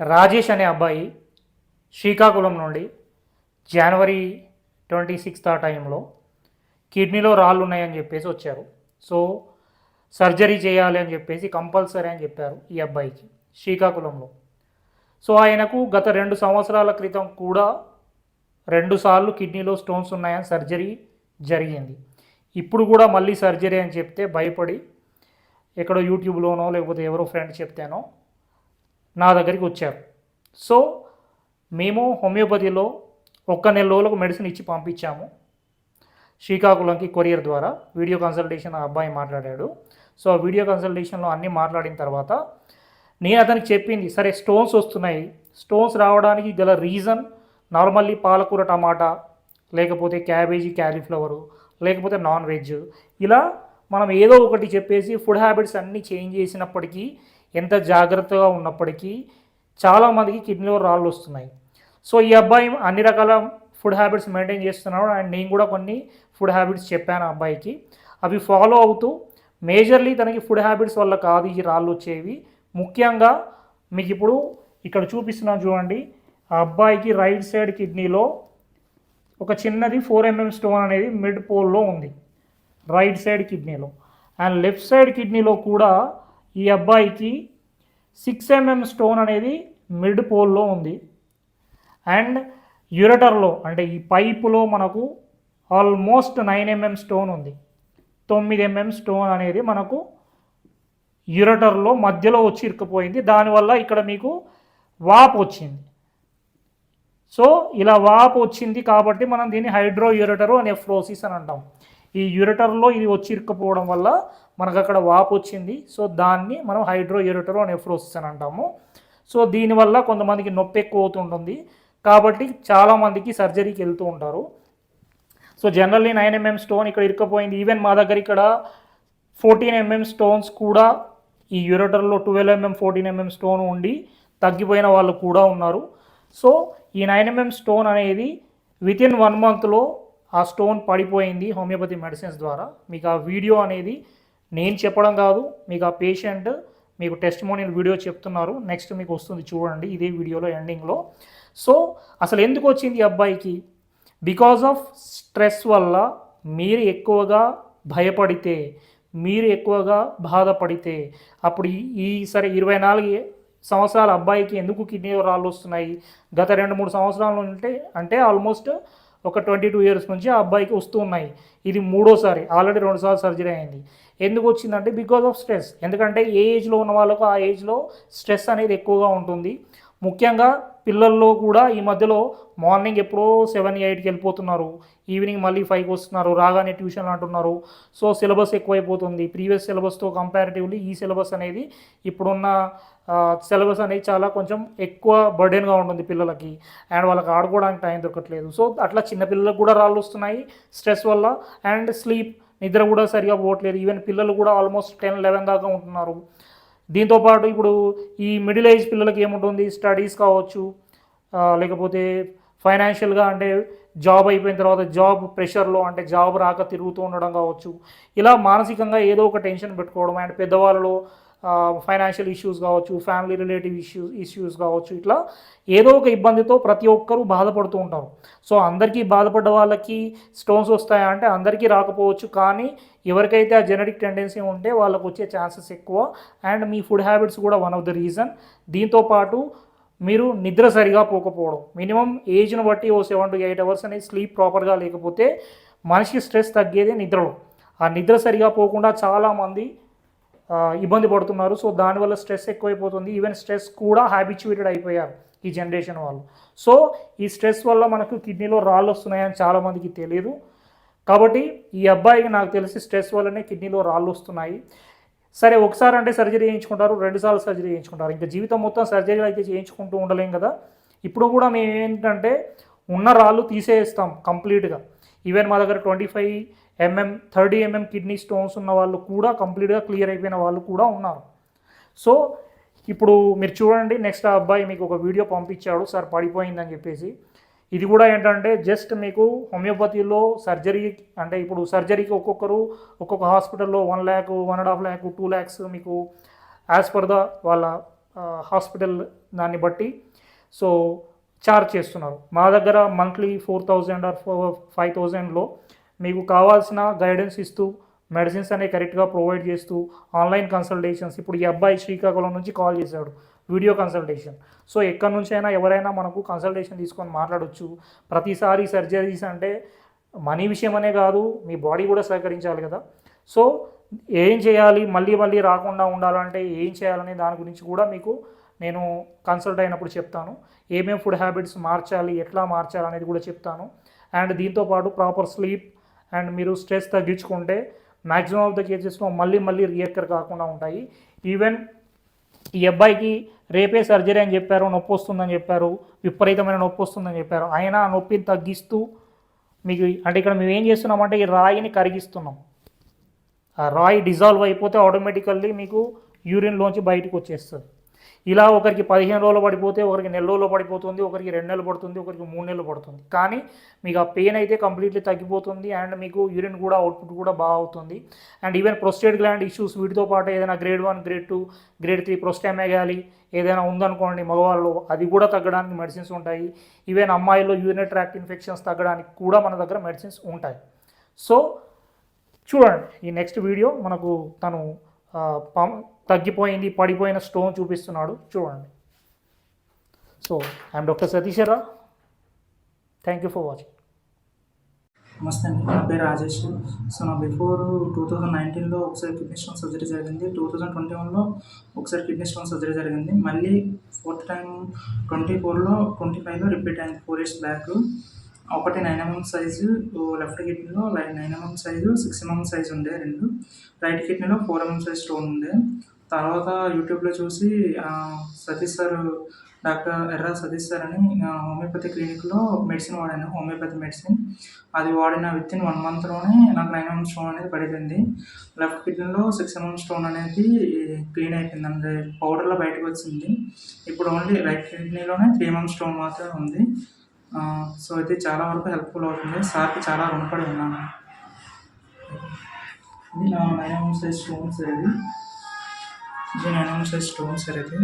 రాజేష్ అనే అబ్బాయి శ్రీకాకుళం నుండి జనవరి 26 ఆ టైంలో కిడ్నీలో రాళ్ళు ఉన్నాయని చెప్పేసి వచ్చారు. సో సర్జరీ చేయాలి అని చెప్పేసి కంపల్సరీ అని చెప్పారు ఈ అబ్బాయికి శ్రీకాకుళంలో. సో ఆయనకు గత 2 సంవత్సరాల క్రితం కూడా 2 సార్లు కిడ్నీలో స్టోన్స్ ఉన్నాయని సర్జరీ జరిగింది. ఇప్పుడు కూడా మళ్ళీ సర్జరీ అని చెప్తే భయపడి ఎక్కడో యూట్యూబ్లోనో లేకపోతే ఎవరో ఫ్రెండ్ చెప్తేనో నా దగ్గరికి వచ్చారు. సో మేము హోమియోపతిలో 1 నెల రోజులకు మెడిసిన్ ఇచ్చి పంపించాము శ్రీకాకుళంకి కొరియర్ ద్వారా. వీడియో కన్సల్టేషన్ ఆ అబ్బాయి మాట్లాడాడు. సో ఆ వీడియో కన్సల్టేషన్లో అన్నీ మాట్లాడిన తర్వాత నేను అతనికి చెప్పింది, సరే స్టోన్స్ వస్తున్నాయి, స్టోన్స్ రావడానికి గల రీజన్ నార్మల్లీ పాలకూర టమాటా, లేకపోతే క్యాబేజీ క్యాలీఫ్లవరు, లేకపోతే నాన్ వెజ్, ఇలా మనం ఏదో ఒకటి చెప్పేసి ఫుడ్ హ్యాబిట్స్ అన్నీ చేంజ్ చేసినప్పటికీ, ఎంత జాగ్రత్తగా ఉన్నప్పటికీ చాలామందికి కిడ్నీలో రాళ్ళు వస్తున్నాయి. సో ఈ అబ్బాయి అన్ని రకాల ఫుడ్ హ్యాబిట్స్ మెయింటైన్ చేస్తున్నాడు అండ్ నేను కూడా కొన్ని ఫుడ్ హ్యాబిట్స్ చెప్పాను ఆ అబ్బాయికి. అవి ఫాలో అవుతూ మేజర్లీ తనకి ఫుడ్ హ్యాబిట్స్ వల్ల కాదు ఈ రాళ్ళు వచ్చేవి. ముఖ్యంగా మీకు ఇప్పుడు ఇక్కడ చూపిస్తున్నాను చూడండి, ఆ అబ్బాయికి రైట్ సైడ్ కిడ్నీలో ఒక చిన్నది 4 mm స్టోన్ అనేది మిడ్ పోల్లో ఉంది రైట్ సైడ్ కిడ్నీలో. అండ్ లెఫ్ట్ సైడ్ కిడ్నీలో కూడా ఈ అబ్బాయికి 6 mm స్టోన్ అనేది మిడ్ పోల్లో ఉంది. అండ్ యూరటర్లో అంటే ఈ పైపులో మనకు ఆల్మోస్ట్ 9 mm స్టోన్ ఉంది. 9 mm స్టోన్ అనేది మనకు యూరటర్లో మధ్యలో వచ్చి ఇరుక్కుపోయింది. దానివల్ల ఇక్కడ మీకు వాపు వచ్చింది. సో ఇలా వాపు వచ్చింది కాబట్టి మనం దీన్ని హైడ్రో యూరటరు నెఫ్రోసిస్ అని అంటాం. ఈ యూరటర్లో ఇది వచ్చి ఇరుక్కుపోవడం వల్ల మనకు అక్కడ వాపు వచ్చింది. సో దాన్ని మనం హైడ్రో యూరటరు నెఫ్రోసిస్ అని అంటాము. సో దీనివల్ల కొంతమందికి నొప్పి ఎక్కువ అవుతుంటుంది కాబట్టి చాలామందికి సర్జరీకి వెళ్తూ ఉంటారు. సో జనరల్లీ 9 mm స్టోన్ ఇక్కడ ఇరుక్కుపోయింది. ఈవెన్ మా దగ్గర ఇక్కడ 14 mm స్టోన్స్ కూడా ఈ యూరటర్లో 12 mm 14 mm స్టోన్ ఉండి తగ్గిపోయిన వాళ్ళు కూడా ఉన్నారు. సో ఈ 9 mm స్టోన్ అనేది వితిన్ 1 monthలో ఆ స్టోన్ పడిపోయింది హోమియోపతి మెడిసిన్స్ ద్వారా. మీకు ఆ వీడియో అనేది నేను చెప్పడం కాదు, మీకు ఆ పేషెంట్ మీకు టెస్టిమోనియల్ వీడియో చెప్తున్నారు. నెక్స్ట్ మీకు వస్తుంది చూడండి ఇదే వీడియోలో ఎండింగ్లో. సో అసలు ఎందుకు వచ్చింది ఈ అబ్బాయికి? బికాజ్ ఆఫ్ స్ట్రెస్ వల్ల మీరు ఎక్కువగా భయపడితే, మీరు ఎక్కువగా బాధపడితే, అప్పుడు సరే 24 సంవత్సరాల అబ్బాయికి ఎందుకు కిడ్నీ రాళ్ళు వస్తున్నాయి? గత 2-3 సంవత్సరాల అంటే ఆల్మోస్ట్ ఒక 22 years నుంచి ఆ అబ్బాయికి వస్తూ ఉన్నాయి. ఇది 3వ సారి, ఆల్రెడీ 2 సార్లు సర్జరీ అయింది. ఎందుకు వచ్చిందంటే బికాజ్ ఆఫ్ స్ట్రెస్. ఎందుకంటే ఏ ఏజ్లో ఉన్న వాళ్ళకు ఆ ఏజ్లో స్ట్రెస్ అనేది ఎక్కువగా ఉంటుంది. ముఖ్యంగా పిల్లల్లో కూడా ఈ మధ్యలో మార్నింగ్ ఎప్పుడో 7-8కి వెళ్ళిపోతున్నారు, ఈవినింగ్ మళ్ళీ 5కి వస్తున్నారు, రాగానే ట్యూషన్లు అంటున్నారు. సో సిలబస్ ఎక్కువైపోతుంది. ప్రీవియస్ సిలబస్తో కంపారిటివ్లీ ఈ సిలబస్ అనేది ఇప్పుడున్న సిలబస్ అనేది చాలా కొంచెం ఎక్కువ బర్డెన్గా ఉంటుంది పిల్లలకి. అండ్ వాళ్ళకి ఆడుకోవడానికి టైం దొరకట్లేదు. సో అట్లా చిన్నపిల్లలకు కూడా రాళ్ళు వస్తున్నాయి స్ట్రెస్ వల్ల. అండ్ స్లీప్, నిద్ర కూడా సరిగా పోవట్లేదు. ఈవెన్ పిల్లలు కూడా ఆల్మోస్ట్ 10-11 దాకా ఉంటున్నారు. దీంతోపాటు ఇప్పుడు ఈ మిడిల్ ఏజ్ పిల్లలకి ఏముంటుంది, స్టడీస్ కావచ్చు, లేకపోతే ఫైనాన్షియల్గా అంటే జాబ్ అయిపోయిన తర్వాత జాబ్ ప్రెషర్లో అంటే జాబ్ రాక తిరుగుతూ ఉండడం కావచ్చు. ఇలా మానసికంగా ఏదో ఒక టెన్షన్ పెట్టుకోవడం. అండ్ పెద్దవాళ్ళలో ఫైనాన్షియల్ ఇష్యూస్ కావచ్చు, ఫ్యామిలీ రిలేటివ్ ఇష్యూస్ కావచ్చు, ఇట్లా ఏదో ఒక ఇబ్బందితో ప్రతి ఒక్కరూ బాధపడుతూ ఉంటారు. సో అందరికీ బాధపడ్డ వాళ్ళకి స్టోన్స్ వస్తాయా అంటే అందరికీ రాకపోవచ్చు, కానీ ఎవరికైతే ఆ జెనెటిక్ టెండెన్సీ ఉంటే వాళ్ళకు వచ్చే ఛాన్సెస్ ఎక్కువ. అండ్ మీ ఫుడ్ హ్యాబిట్స్ కూడా వన్ ఆఫ్ ద రీజన్. దీంతోపాటు మీరు నిద్ర సరిగా పోకపోవడం, మినిమం ఏజ్ను బట్టి ఓ 7 to 8 hours అనేది స్లీప్ ప్రాపర్గా లేకపోతే మనిషికి స్ట్రెస్ తగ్గేదే నిద్రలో. ఆ నిద్ర సరిగా పోకుండా చాలామంది ఇబ్బంది పడుతున్నారు. సో దానివల్ల స్ట్రెస్ ఎక్కువైపోతుంది. ఈవెన్ స్ట్రెస్ కూడా హ్యాబిచ్యుయేటెడ్ అయిపోయారు ఈ జనరేషన్ వాళ్ళు. సో ఈ స్ట్రెస్ వల్ల మనకు కిడ్నీలో రాళ్ళు వస్తున్నాయని చాలామందికి తెలియదు. కాబట్టి ఈ అబ్బాయికి నాకు తెలిసి స్ట్రెస్ వల్లనే కిడ్నీలో రాళ్ళు వస్తున్నాయి. సరే ఒకసారి అంటే సర్జరీ చేయించుకుంటారు, 2 సార్లు సర్జరీ చేయించుకుంటారు. ఇంకా జీవితం మొత్తం సర్జరీలు అయితే చేయించుకుంటూ ఉండలేం కదా. ఇప్పుడు కూడా మేము ఏంటంటే ఉన్న రాళ్ళు తీసేస్తాం కంప్లీట్గా. ఈవెన్ మా దగ్గర 25 mm 30 mm కిడ్నీ స్టోన్స్ ఉన్న వాళ్ళు కూడా కంప్లీట్గా క్లియర్ అయిపోయిన వాళ్ళు కూడా ఉన్నారు. సో ఇప్పుడు మీరు చూడండి, నెక్స్ట్ ఆ అబ్బాయి మీకు ఒక వీడియో పంపించాడు సార్ పడిపోయిందని చెప్పేసి. ఇది కూడా ఏంటంటే జస్ట్ మీకు హోమియోపతిలో సర్జరీ అంటే ఇప్పుడు సర్జరీకి ఒక్కొక్కరు ఒక్కొక్క హాస్పిటల్లో 1 lakh 1.5 lakh 2 lakhs మీకు యాజ్ పర్ ద వాళ్ళ హాస్పిటల్ దాన్ని బట్టి సో చార్జ్ చేస్తున్నారు. మా దగ్గర మంత్లీ 4,000 ఆర్ 5,000లో మీకు కావాల్సిన గైడెన్స్ ఇస్తూ మెడిసిన్స్ అనేవి కరెక్ట్గా ప్రొవైడ్ చేస్తూ ఆన్లైన్ కన్సల్టేషన్స్. ఇప్పుడు ఈ అబ్బాయి శ్రీకాకుళం నుంచి కాల్ చేశాడు, వీడియో కన్సల్టేషన్. సో ఎక్కడి నుంచైనా ఎవరైనా మనకు కన్సల్టేషన్ తీసుకొని మాట్లాడవచ్చు. ప్రతిసారి సర్జరీస్ అంటే మనీ విషయం అనే కాదు, మీ బాడీ కూడా సహకరించాలి కదా. సో ఏం చేయాలి, మళ్ళీ మళ్ళీ రాకుండా ఉండాలంటే ఏం చేయాలనే దాని గురించి కూడా మీకు నేను కన్సల్ట్ అయినప్పుడు చెప్తాను. ఏమేమి ఫుడ్ హ్యాబిట్స్ మార్చాలి, ఎట్లా మార్చాలి అనేది కూడా చెప్తాను. అండ్ దీంతోపాటు ప్రాపర్ స్లీప్ అండ్ మీరు స్ట్రెస్ తగ్గించుకుంటే మ్యాక్సిమం ఆఫ్ ద కేసెస్లో మళ్ళీ మళ్ళీ రియాక్టర్ కాకుండా ఉంటాయి. ఈవెన్ ఈ అబ్బాయికి రేపే సర్జరీ అని చెప్పారు, నొప్పి వస్తుందని చెప్పారు, విపరీతమైన నొప్పి వస్తుందని చెప్పారు. అయినా ఆ నొప్పిని తగ్గిస్తూ మీకు అంటే ఇక్కడ మేము ఏం చేస్తున్నామంటే ఈ రాయిని కరిగిస్తున్నాం. ఆ రాయి డిజాల్వ్ అయిపోతే ఆటోమేటికల్లీ మీకు యూరిన్లోంచి బయటకు వచ్చేస్తుంది. ఇలా ఒకరికి 15 రోజులు పడిపోతే, ఒకరికి నెల రోజులు పడిపోతుంది, ఒకరికి 2 నెలలు పడుతుంది, ఒకరికి 3 నెలలు పడుతుంది. కానీ మీకు ఆ పెయిన్ అయితే కంప్లీట్లీ తగ్గిపోతుంది అండ్ మీకు యూరిన్ కూడా అవుట్పుట్ కూడా బాగా అవుతుంది. And even prostate gland issues వీటితో పాటు ఏదైనా గ్రేడ్ 1, గ్రేడ్ 2, గ్రేడ్ 3 ప్రొస్టామెగాలి ఏదైనా ఉందనుకోండి మగవాళ్ళు, అది కూడా తగ్గడానికి మెడిసిన్స్ ఉంటాయి. ఈవెన్ అమ్మాయిల్లో యూరినరీ ట్రాక్ట్ ఇన్ఫెక్షన్స్ తగ్గడానికి కూడా మన దగ్గర మెడిసిన్స్ ఉంటాయి. సో చూడండి ఈ నెక్స్ట్ వీడియో మనకు తను తగ్గిపోయింది, పడిపోయిన స్టోన్ చూపిస్తున్నాడు చూడండి. So I'm doctor Satishwara. Thank you for watching. నమస్తే అండి, నా పేరు రాజేష్. సో నా బిఫోర్ 2019లో ఒకసారి కిడ్నీ స్టోన్ సర్జరీ జరిగింది, 2021లో ఒకసారి కిడ్నీ స్టోన్ సర్జరీ జరిగింది, మళ్ళీ 4th టైం 24లో 25లో రిపీట్ అయింది 4 years బ్యాక్. ఒకటి 9 mm సైజు లెఫ్ట్ కిడ్నీలో, 9 mm సైజు 6 mm సైజు ఉండే రెండు. రైట్ కిడ్నీలో 4 mm సైజ్ స్టోన్ ఉండే. తర్వాత యూట్యూబ్లో చూసి సతీష్ సార్, డాక్టర్ ఎర్రా సతీష్ సార్ అని హోమియోపతి క్లినిక్లో మెడిసిన్ వాడాను, హోమియోపతి మెడిసిన్. అది వాడిన వితిన్ 1 monthలోనే నాకు 9 mm స్టోన్ అనేది పడిపోయింది. లెఫ్ట్ కిడ్నీలో 6 mm స్టోన్ అనేది క్లీన్ అయిపోయింది, అంటే పౌడర్లో బయటకు వచ్చింది. ఇప్పుడు ఓన్లీ రైట్ కిడ్నీలోనే 3 mm స్టోన్ మాత్రమే ఉంది. సో ఇది చాలా వరకు హెల్ప్ఫుల్ అవుతుంది. సార్కి చాలా రుణపడి ఉన్నాను. ఇది నా 9 mm సైజ్ స్టోన్ సార్, ఇది 9 mm సైజ్ స్టోన్ సార్ ఇది.